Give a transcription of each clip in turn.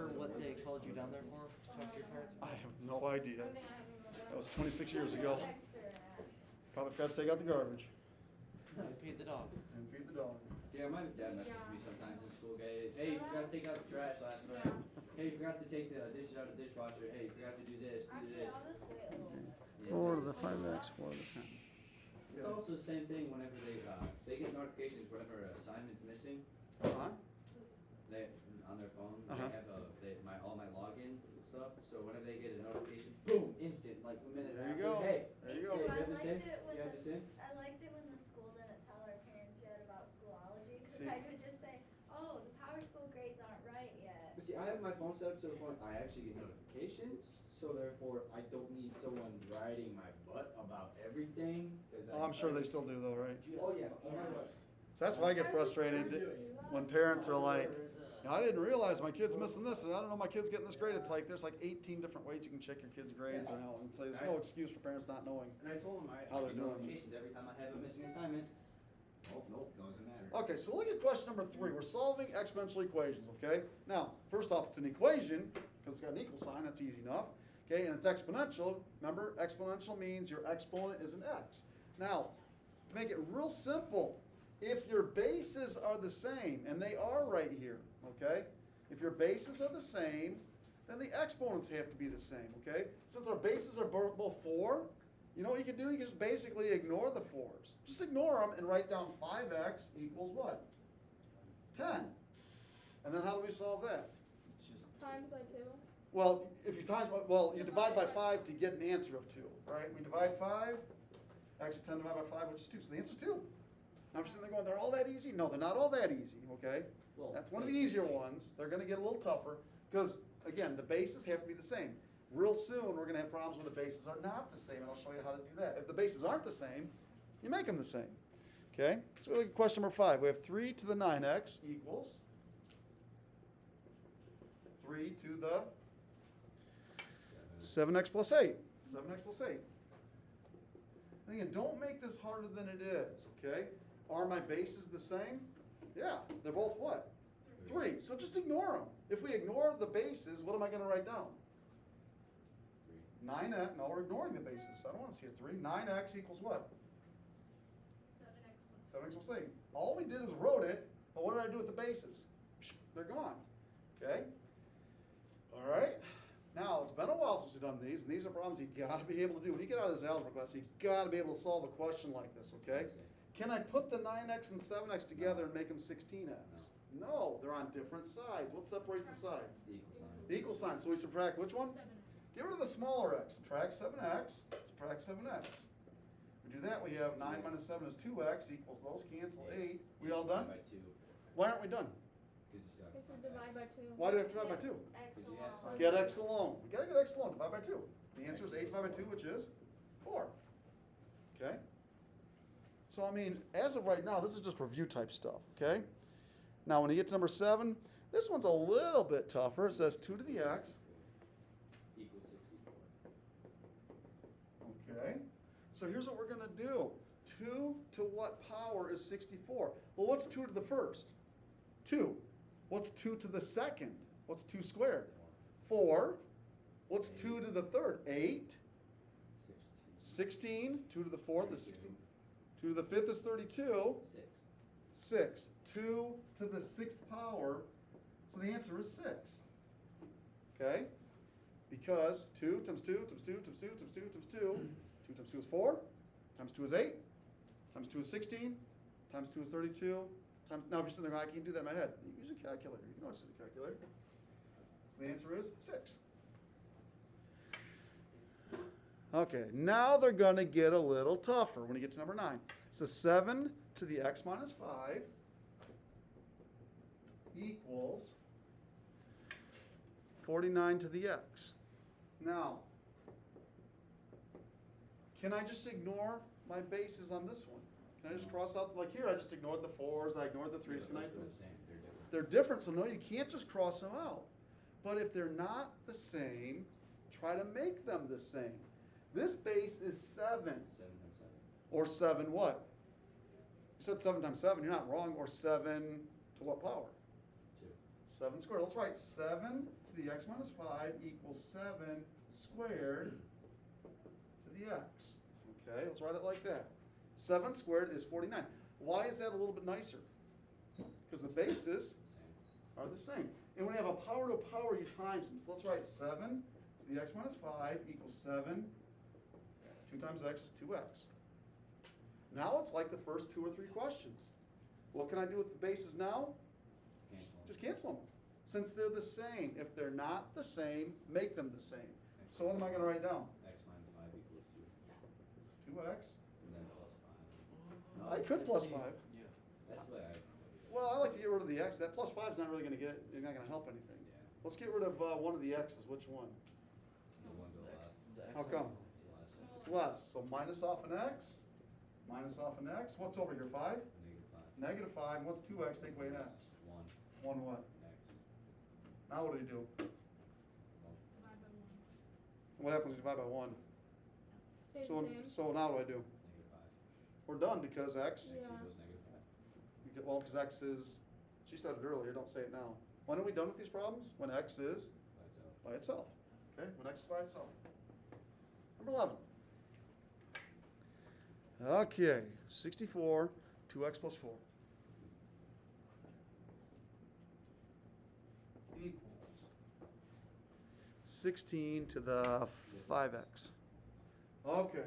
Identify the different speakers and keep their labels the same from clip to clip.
Speaker 1: remember what they called you down there for? To check your cards?
Speaker 2: I have no idea. That was 26 years ago. Probably forgot to take out the garbage
Speaker 1: And feed the dog.
Speaker 2: and feed the dog.
Speaker 3: Yeah, my dad messages me sometimes in school, guys. Hey, you forgot to take out the trash last night. Hey, you forgot to take the dishes out of the dishwasher. Hey, you forgot to do this, do
Speaker 4: Actually,
Speaker 3: this.
Speaker 4: I'll just wait a little bit.
Speaker 3: Yeah,
Speaker 5: 4 to
Speaker 3: that's-
Speaker 5: the 5x, 4 to the 10.
Speaker 3: It's also the same thing whenever they get notifications whenever an assignment's missing.
Speaker 2: Uh-huh.
Speaker 3: They on their phone.
Speaker 2: Uh-huh.
Speaker 3: They have all my login stuff. So whenever they get a notification, boom, instant, like a minute.
Speaker 2: There you
Speaker 3: after,
Speaker 2: go.
Speaker 3: Hey,
Speaker 2: There you
Speaker 4: Me
Speaker 2: go.
Speaker 4: too.
Speaker 3: you
Speaker 4: I
Speaker 3: had this
Speaker 4: liked
Speaker 3: in?
Speaker 4: it when
Speaker 3: You had this in?
Speaker 4: I liked it when the school didn't tell our parents yet about Schoology, because
Speaker 2: See.
Speaker 4: I could just say, oh, the Power School grades aren't right yet.
Speaker 3: But see, I have my phone set up to the point I actually get notifications. So therefore, I don't need someone riding my butt about everything.
Speaker 2: Oh, I'm sure they still do though, right?
Speaker 3: Oh yeah. Oh my gosh.
Speaker 2: So that's why I get frustrated when parents are like, I didn't realize my kid's missing this, and I don't know my kid's getting this grade. It's like there's like 18 different ways you can check your kid's grades now, and so there's no excuse for parents not knowing.
Speaker 3: And I told them I
Speaker 2: How they're
Speaker 3: get
Speaker 2: doing.
Speaker 3: notifications every time I have a missing assignment. Oh nope, doesn't matter.
Speaker 2: Okay, so look at question number 3. We're solving exponential equations, okay? Now, first off, it's an equation, because it's got an equal sign, that's easy enough. Okay, and it's exponential. Remember, exponential means your exponent is an x. Now, to make it real simple, if your bases are the same, and they are right here, okay? If your bases are the same, then the exponents have to be the same, okay? Since our bases are both 4, you know what you can do? You can just basically ignore the 4s. Just ignore them and write down 5x equals what? 10. And then how do we solve that?
Speaker 3: It's just
Speaker 4: Times by 2.
Speaker 2: Well, if you you divide by 5 to get an answer of 2, right? We divide 5, actually 10 divided by 5, which is 2. So the answer is 2. Now if you're sitting there going, they're all that easy? No, they're not all that easy, okay?
Speaker 3: Well,
Speaker 2: That's one of the easier ones. They're going to get a little tougher because, again, the bases have to be the same. Real soon, we're going to have problems where the bases are not the same, and I'll show you how to do that. If the bases aren't the same, you make them the same, okay? So we look at question number 5. We have 3 to the 9x equals 3 to the 7x plus 8. 7x plus 8. And again, don't make this harder than it is, okay? Are my bases the same? Yeah, they're both what? 3. So just ignore them. If we ignore the bases, what am I going to write down? 9x. No, we're ignoring the bases. I don't want to see a 3. 9x equals what? 7x plus 8. All we did is wrote it, but what did I do with the bases? They're gone. Okay? All right? Now, it's been a while since we've done these, and these are problems you got to be able to do. When you get out of this algebra class, you've got to be able to solve a question like this, okay? Can I put the 9x and 7x together and make them 16x? No, they're on different sides. What separates the sides?
Speaker 3: the equal sign.
Speaker 2: The equal sign. So we subtract which one? Get rid of the smaller x. Subtract 7x. Subtract 7x. We do that, we have 9 minus 7 is 2x equals those cancel 8. We all done?
Speaker 3: By 2.
Speaker 2: Why aren't we done?
Speaker 3: Because you still have
Speaker 4: It's a
Speaker 3: to
Speaker 4: divide by 2.
Speaker 2: Why do we have to divide by 2?
Speaker 4: X
Speaker 3: Because you have
Speaker 4: alone.
Speaker 3: five.
Speaker 2: Get x alone. We gotta get x alone. Divide by 2. The answer is 8 divided by 2, which is 4. Okay? So, I mean, as of right now, this is just review type stuff, okay? Now, when you get to number 7, this one's a little bit tougher. It says 2 to the x.
Speaker 3: equals 64.
Speaker 2: Okay? So here's what we're going to do. 2 to what power is 64? Well, what's 2 to the first? 2. What's 2 to the second? What's 2 squared? 4. What's 2 to the third? 8. 16. 2 to the fourth is 16. 2 to the fifth is 32.
Speaker 3: 6.
Speaker 2: 6. 2 to the sixth power. So the answer is 6. Okay? Because 2 times 2 times 2 times 2 times 2 times 2. 2 times 2 is 4. Times 2 is 8. Times 2 is 16. Times 2 is 32. Now if you're sitting there, I can't do that in my head. You use a calculator. You can always use a calculator. So the answer is 6. Okay, now they're going to get a little tougher when you get to number 9. So 7 to the x minus 5 equals 49 to the x. Now, can I just ignore my bases on this one? Can I just cross out, like here, I just ignored the 4s, I ignored the 3s. Can I?
Speaker 3: They're the same. They're different.
Speaker 2: They're different, so no, you can't just cross them out. But if they're not the same, try to make them the same. This base is 7.
Speaker 3: 7 times 7.
Speaker 2: Or 7 what? You said 7 times 7, you're not wrong. Or 7 to what power?
Speaker 3: 2.
Speaker 2: 7 squared. Let's write 7 to the x minus 5 equals 7 squared to the x. Okay, let's write it like that. 7 squared is 49. Why is that a little bit nicer? Because the bases
Speaker 3: Same.
Speaker 2: are the same. And when you have a power to a power, you times them. So let's write 7 to the x minus 5 equals 7. 2 times x is 2x. Now it's like the first 2 or 3 questions. What can I do with the bases now?
Speaker 3: Cancel.
Speaker 2: Just cancel them. Since they're the same. If they're not the same, make them the same. So what am I going to write down?
Speaker 3: X minus 5 equals 2.
Speaker 2: 2x.
Speaker 3: And then plus 5.
Speaker 2: I could plus 5.
Speaker 1: Yeah.
Speaker 3: That's the way I.
Speaker 2: Well, I like to get rid of the x. That plus 5 is not really going to get. It's not going to help anything.
Speaker 3: Yeah.
Speaker 2: Let's get rid of one of the x's. Which one?
Speaker 3: The one to the left.
Speaker 2: How come?
Speaker 3: Less.
Speaker 2: It's less. So minus off an x. Minus off an x. What's over here? 5?
Speaker 3: Negative 5.
Speaker 2: Negative 5. What's 2x? Take away an x.
Speaker 3: 1.
Speaker 2: 1 what?
Speaker 3: X.
Speaker 2: Now what do you do?
Speaker 3: Well,
Speaker 2: What happens when you divide by 1?
Speaker 5: Stays
Speaker 2: So,
Speaker 5: the same.
Speaker 2: so now what do I do?
Speaker 3: negative 5.
Speaker 2: We're done because x.
Speaker 3: X
Speaker 5: Yeah.
Speaker 3: equals negative 5.
Speaker 2: Well, because x is, she said it earlier, don't say it now. When are we done with these problems? When x is
Speaker 3: By itself.
Speaker 2: by itself. Okay, when x is by itself. Number 11. Okay, 64, 2x plus 4. Equals 16 to the 5x. Okay.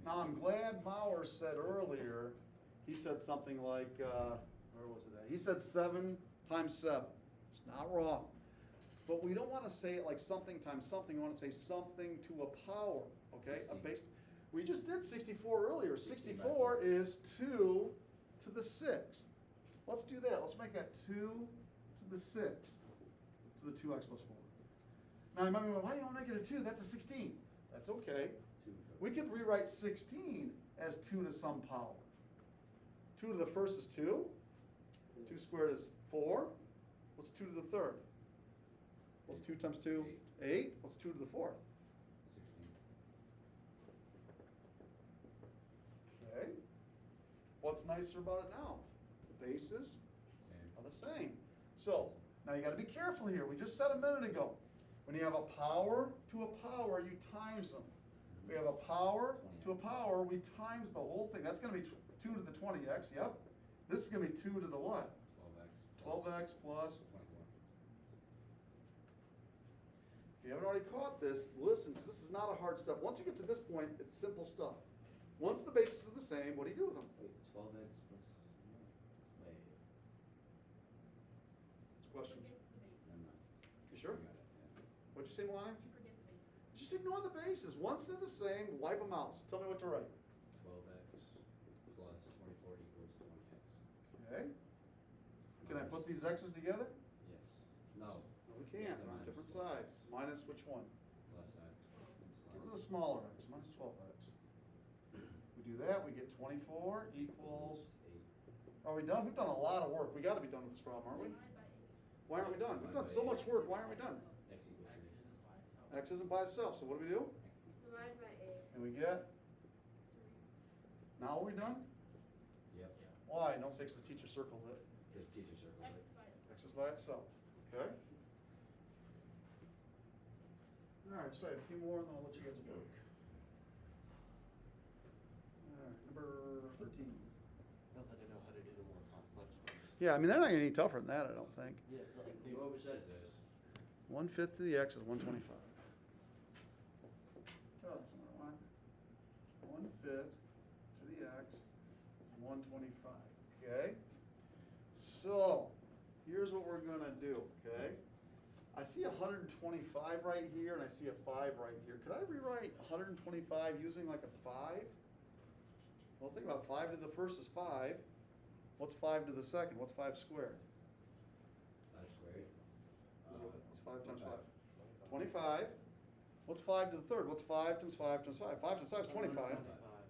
Speaker 2: Now I'm glad Mauer said earlier, he said something like, where was it at? He said 7 times 7. It's not wrong. But we don't want to say it like something times something. We want to say something to a power. Okay? A
Speaker 3: 16.
Speaker 2: base. We just did 64 earlier.
Speaker 3: 16 by
Speaker 2: 64
Speaker 3: 4.
Speaker 2: is 2 to the 6th. Let's do that. Let's make that 2 to the 6th to the 2x plus 4. Now you might be going, why do you want to make it a 2? That's a 16. That's okay.
Speaker 3: 2.
Speaker 2: We could rewrite 16 as 2 to some power. 2 to the first is 2. 2 squared is 4. What's 2 to the third? What's 2 times 2? 8. What's 2 to the fourth?
Speaker 3: 16.
Speaker 2: Okay. What's nicer about it now? The bases
Speaker 3: Same.
Speaker 2: are the same. So, now you got to be careful here. We just said a minute ago, when you have a power to a power, you times them. We have a power to a power, we times the whole thing. That's going to be 2 to the 20x, yep. This is going to be 2 to the what? 12x plus.
Speaker 3: 24.
Speaker 2: If you haven't already caught this, listen, because this is not a hard step. Once you get to this point, it's simple stuff. Once the bases are the same, what do you do with them?
Speaker 3: Wait, 12x plus. Wait.
Speaker 2: It's a question.
Speaker 5: Forget the bases.
Speaker 3: Never mind.
Speaker 2: You sure?
Speaker 3: I got it, yeah.
Speaker 2: What'd you say, Melania?
Speaker 5: You forget the bases.
Speaker 2: Just ignore the bases. Once they're the same, wipe them out. So tell me what to write.
Speaker 3: 12x plus 24 equals 20x.
Speaker 2: Okay. Can I put these x's together?
Speaker 3: Yes. No.
Speaker 2: No, we can't. They're on different sides. Minus which one?
Speaker 3: Left side.
Speaker 2: Give us a smaller x, minus 12x. We do that, we get 24 equals,
Speaker 3: 8.
Speaker 2: are we done? We've done a lot of work. We gotta be done with this problem, aren't we?
Speaker 5: Divide by 8.
Speaker 2: Why aren't we done? We've done so much work, why aren't we done?
Speaker 3: X equals 3.
Speaker 2: X isn't by itself, so what do we do?
Speaker 5: Divide by 8.
Speaker 2: And we get, now are we done?
Speaker 3: Yep.
Speaker 2: Why? Don't say 'cause the teacher circled it.
Speaker 3: Because teacher circled
Speaker 5: X
Speaker 3: it.
Speaker 5: is by itself.
Speaker 2: X is by itself, okay? All right, let's try a few more and then I'll let you guys work. All right, number 13.
Speaker 1: Now that I know how to do the more complex ones.
Speaker 2: Yeah, I mean, they're not gonna get any tougher than that, I don't think.
Speaker 1: Yeah, like they,
Speaker 3: What besides this?
Speaker 2: 1/5 to the x is 125. Tell that's what I want. 1/5 to the x is 125. Okay? So, here's what we're gonna do, okay? I see 125 right here and I see a 5 right here. Could I rewrite 125 using like a 5? Well, think about it. 5 to the first is 5. What's 5 to the second? What's 5 squared?
Speaker 3: 5 squared.
Speaker 2: What's 5 times 5? 25. What's 5 to the third? What's 5 times 5 times 5? 5 times 5 is 25.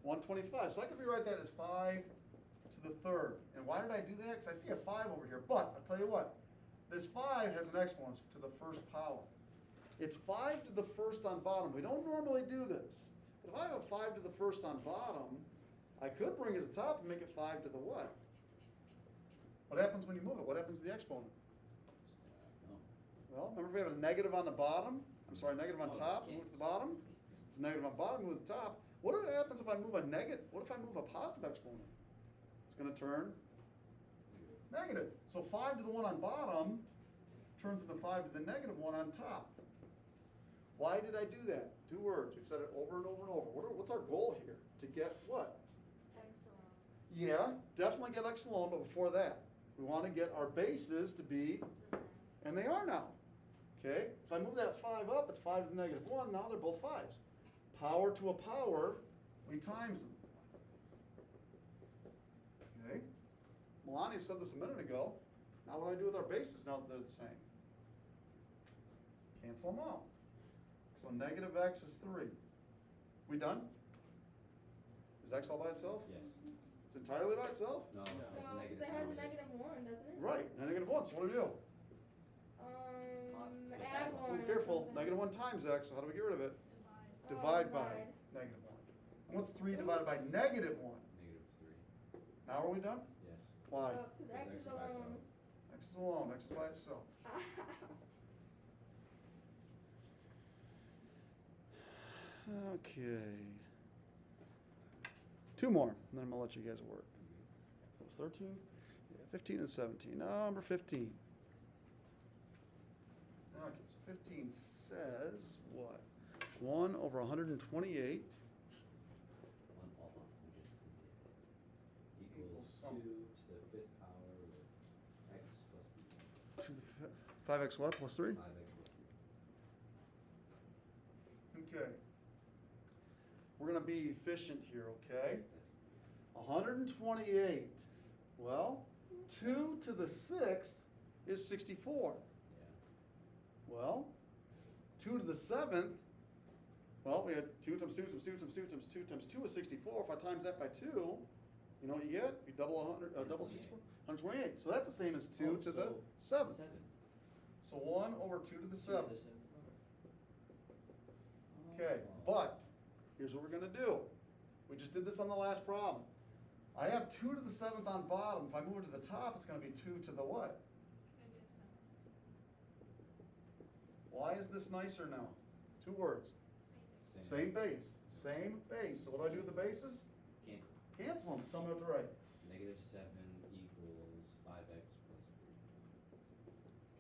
Speaker 2: 125. So I could rewrite that as 5 to the third. And why did I do that? Because I see a 5 over here. But I'll tell you what. This 5 has an exponent to the first power. It's 5 to the first on bottom. We don't normally do this. But if I have a 5 to the first on bottom, I could bring it to the top and make it 5 to the what? What happens when you move it? What happens to the exponent? Well, remember if we have a negative on the bottom, negative on
Speaker 3: Oh,
Speaker 2: top,
Speaker 3: can't.
Speaker 2: move to the bottom? It's a negative on bottom, move to the top. What happens if I move a negative? What if I move a positive exponent? It's gonna turn negative. So 5 to the 1 on bottom turns into 5 to the negative 1 on top. Why did I do that? 2 words. We've said it over and over and over. What's our goal here? To get what?
Speaker 5: Excellent.
Speaker 2: Yeah, definitely get x alone, but before that, we want to get our bases to be, and they are now. Okay? If I move that 5 up, it's 5 to the negative 1. Now they're both 5s. Power to a power, we times them. Okay? Melania said this a minute ago. Now what do I do with our bases now that they're the same? Cancel them out. So negative x is 3. We done? Is x all by itself?
Speaker 3: Yes.
Speaker 2: It's entirely by itself?
Speaker 3: No,
Speaker 1: No,
Speaker 3: it's a
Speaker 4: No, 'cause
Speaker 3: negative
Speaker 4: it has a
Speaker 3: symbol.
Speaker 4: negative one, doesn't it?
Speaker 2: Right, negative 1. So what do we do?
Speaker 4: Add
Speaker 2: Oh,
Speaker 4: one. or
Speaker 2: careful.
Speaker 4: something.
Speaker 2: Negative 1 times x. So how do we get rid of it?
Speaker 5: Divide.
Speaker 2: Divide by negative 1. And what's 3 divided by negative 1?
Speaker 3: Negative 3.
Speaker 2: Now are we done?
Speaker 3: Yes.
Speaker 2: Why?
Speaker 4: Oh, 'cause x is
Speaker 3: by
Speaker 4: alone.
Speaker 3: itself.
Speaker 2: X is alone. X is by itself. Okay. 2 more, and then I'm going to let you guys work. That was 13? Yeah, 15 and 17. Number 15. Okay, so 15 says what? 1 over 128
Speaker 3: 1 over 128 equals
Speaker 2: something.
Speaker 3: 2 to the 5th power with x plus b.
Speaker 2: to the 5x what plus 3?
Speaker 3: 5x plus 3.
Speaker 2: Okay. We're going to be efficient here, okay? 128. Well, 2 to the 6th is 64.
Speaker 3: Yeah.
Speaker 2: Well, 2 to the 7th, well, we had 2 times 2 times 2 times 2 times 2 times 2 is 64. If I times that by 2, you know what you get? If you double 64, 128. So that's the same as 2 to the 7th.
Speaker 3: 7.
Speaker 2: So 1 over 2 to the 7th. Okay,
Speaker 3: Oh.
Speaker 2: but here's what we're going to do. We just did this on the last problem. I have 2 to the 7th on bottom. If I move it to the top, it's going to be 2 to the what?
Speaker 5: Negative 7.
Speaker 2: Why is this nicer now? 2 words.
Speaker 5: Same.
Speaker 2: Same base. Same base. So what do I do with the bases?
Speaker 3: Cancel.
Speaker 2: Cancel them. Tell me what to write.
Speaker 3: Negative 7 equals 5x plus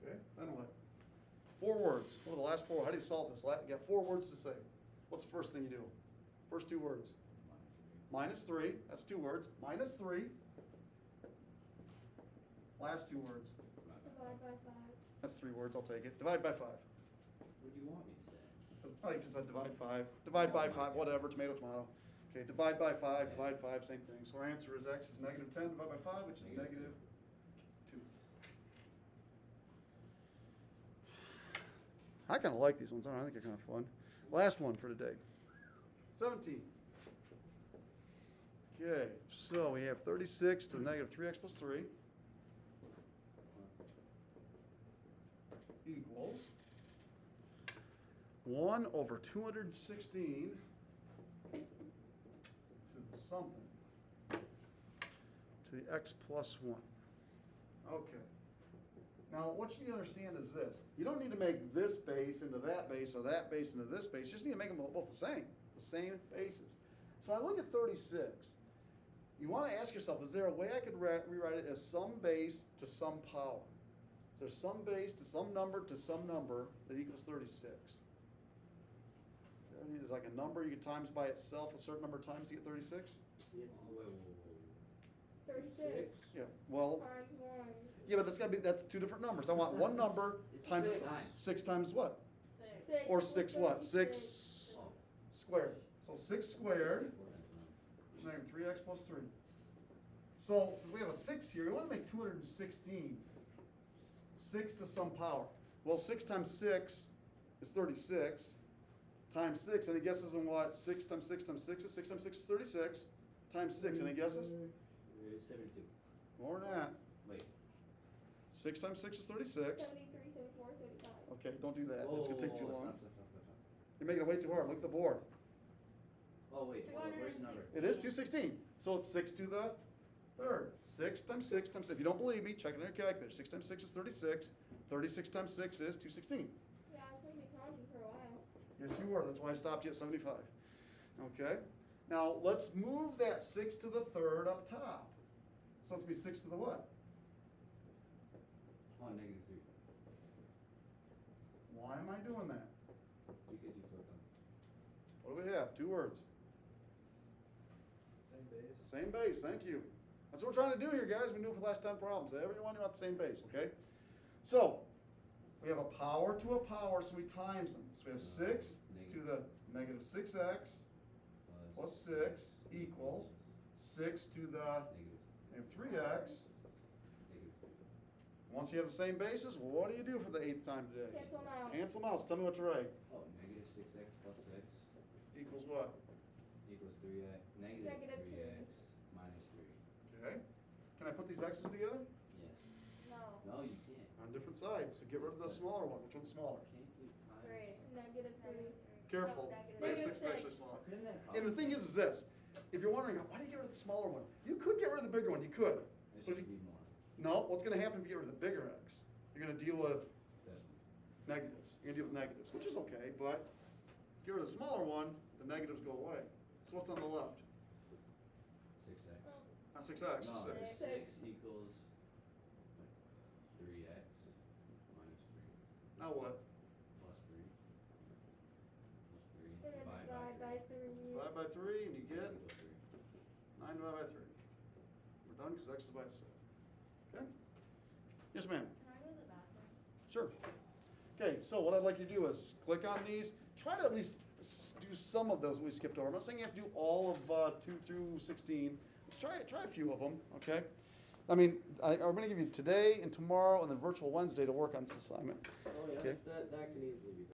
Speaker 3: 3.
Speaker 2: Okay, then what? 4 words. What are the last 4? How do you solve this? You got 4 words to say. What's the first thing you do? First 2 words.
Speaker 3: Minus 3.
Speaker 2: Minus 3. That's 2 words. Minus 3. Last 2 words.
Speaker 4: Divide by 5.
Speaker 2: That's 3 words. I'll take it. Divide by 5.
Speaker 3: What do you want me to say?
Speaker 2: Oh, you just said divide 5. Divide by 5. Whatever. Tomato, tomato. Okay, divide by 5. Divide 5. Same thing. So our answer is x is negative 10 divided by 5, which is negative 2. I kind of like these ones. I don't know, I think they're kind of fun. Last one for today. 17. Okay, so we have 36 to the negative 3x plus 3 equals 1 over 216 to the something to the x plus 1. Okay. Now, what you need to understand is this. You don't need to make this base into that base or that base into this base. You just need to make them both the same bases. So I look at 36. You want to ask yourself, is there a way I could rewrite it as some base to some power? Is there some base to some number that equals 36? There's like a number you could times by itself, a certain number of times to get 36?
Speaker 3: Yeah. Whoa.
Speaker 4: 36
Speaker 2: Yeah, well,
Speaker 4: times 1.
Speaker 2: yeah, but that's 2 different numbers. I want one number
Speaker 3: It's
Speaker 2: times
Speaker 3: 6.
Speaker 2: 6 times what?
Speaker 4: 6.
Speaker 2: Or 6 what? 6
Speaker 3: Oh.
Speaker 2: squared. So 6 squared is negative 3x plus 3. So since we have a 6 here, we want to make 216. 6 to some power. Well, 6 times 6 is 36. Times 6, any guesses on what? 6 times 6 times 6 is 6 times 6 is 36. Times 6, any guesses?
Speaker 3: 72.
Speaker 2: More than that.
Speaker 3: Wait.
Speaker 2: 6 times 6 is 36.
Speaker 4: 73, 74, 75.
Speaker 2: Okay, don't do that. It's going to take too long.
Speaker 3: Stop.
Speaker 2: You're making it way too hard. Look at the board.
Speaker 3: Oh, wait. Hold on. Where's the number?
Speaker 4: 216.
Speaker 2: It is 216. So it's 6 to the third. 6 times 6 times, if you don't believe me, check it on your calculator. 6 times 6 is 36. 36 times 6 is 216.
Speaker 5: Yeah, I was gonna be counting for a while.
Speaker 2: Yes, you were. That's why I stopped you at 75. Okay? Now, let's move that 6 to the third up top. So let's be 6 to the what?
Speaker 3: Oh, negative 3.
Speaker 2: Why am I doing that?
Speaker 3: Because you flipped them.
Speaker 2: What do we have? 2 words.
Speaker 1: Same base.
Speaker 2: Same base, thank you. That's what we're trying to do here, guys. We've been doing it for the last 10 problems. Everyone about the same base, okay? So, we have a power to a power, so we times them. So we have 6 to the negative 6x plus 6 equals 6 to the negative 3x.
Speaker 3: Negative 3.
Speaker 2: Once you have the same bases, what do you do for the 8th time today?
Speaker 5: Cancel them out.
Speaker 2: Cancel them out. So tell me what to write.
Speaker 3: Oh, negative 6x plus 6
Speaker 2: Equals what?
Speaker 3: equals 3x. Negative 3x minus 3.
Speaker 2: Okay. Can I put these x's together?
Speaker 3: Yes.
Speaker 5: No.
Speaker 3: No, you can't.
Speaker 2: On different sides. So get rid of the smaller one. Which one's smaller?
Speaker 3: Can't do times.
Speaker 5: 3. Negative 3.
Speaker 2: Careful.
Speaker 4: No,
Speaker 2: Negative
Speaker 5: negative
Speaker 2: 6 is actually
Speaker 5: six.
Speaker 2: smaller.
Speaker 3: Couldn't that
Speaker 2: And the thing is this. If you're wondering, why do you get rid of the smaller one? You could get rid of the bigger one. You could.
Speaker 3: It
Speaker 2: But
Speaker 3: should
Speaker 2: if you,
Speaker 3: be more.
Speaker 2: no, what's going to happen if you get rid of the bigger x? You're going to deal with
Speaker 3: This one.
Speaker 2: negatives. You're going to deal with negatives, which is okay, but get rid of the smaller one, the negatives go away. So what's on the left?
Speaker 3: 6x.
Speaker 2: Not 6x,
Speaker 3: No,
Speaker 2: 6.
Speaker 3: 6 equals 3x minus 3
Speaker 2: Now what?
Speaker 3: plus 3 plus 3
Speaker 5: And then
Speaker 3: divide by 3.
Speaker 2: Divide by 3 and you
Speaker 3: X
Speaker 2: get
Speaker 3: equals 3.
Speaker 2: 9 divided by 3. We're done because x is by itself. Okay? Yes, ma'am.
Speaker 4: Can I go to the bathroom?
Speaker 2: Sure. Okay, so what I'd like you to do is click on these. Try to at least do some of those we skipped over. I'm not saying you have to do all of 2 through 16. Try a few of them, okay? I mean, I'm going to give you today and tomorrow and then virtual Wednesday to work on this assignment.
Speaker 6: Oh, yeah,
Speaker 2: Okay.
Speaker 6: that can easily be done.